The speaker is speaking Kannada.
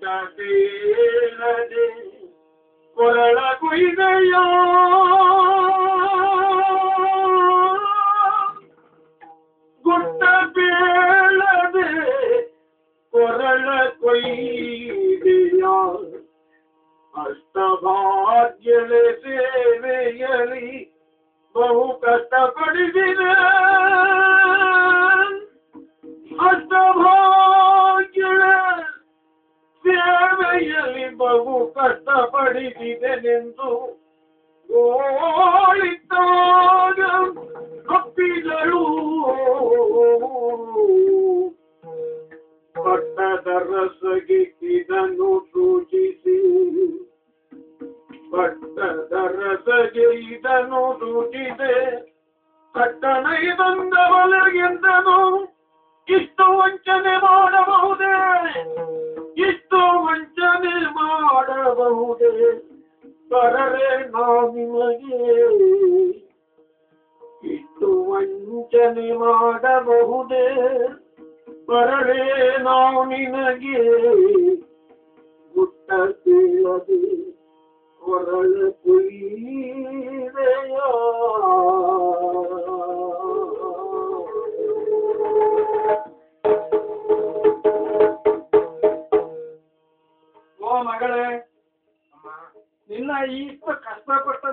ಬೇಳದೆ ಕೊರಳ ಕೊಯ್ದೆಯ ಗುಟ್ಟ ಬೇಳದೆ ಕೊರಳ ಕೊಯ್ದೆಯ ಅಷ್ಟಭಾಗ್ಯದ ಸೇವೆಯಲಿ ಬಹು ಕಷ್ಟಪಡಿಸಿದೆ ಅಷ್ಟಭಾಗ್ಯದ ಸೇವೆಯಲ್ಲಿ ಬಹು ಕಷ್ಟಪಡಿಸಿದೆನೆಂದು ಓಳಿದ್ದಾಗ ಒಪ್ಪಿದಳು ಪಟ್ಟದ ರಸಗೆ ಇದನ್ನು ಸೂಚಿಸಿ ಪಟ್ಟದ ರಸಗೆ ಇದನ್ನು ಸೂಚಿದೆ ಪಟ್ಟಣ ಇದೊಂದವಲಗೆಂದನು ಇಷ್ಟು ವಂಚನೆ ಮಾಡಬಹುದೇ ಇಷ್ಟು ವಂಚನೆ ಮಾಡಬಹುದೇ ಬರರೆ ನಾ ನಿಮಗೆ ಇಷ್ಟು ವಂಚನೆ ಮಾಡಬಹುದೇ ಬರರೆ ನಾವು ನಿನಗೆ ಗುಟ್ಟ ಕೇಳದೆ ಕೊರಳ ಕುಯ್ದೆಯ ಓ ಮಗಳೇ, ನಿನ್ನ ಇಷ್ಟು ಕಷ್ಟಪಟ್ಟ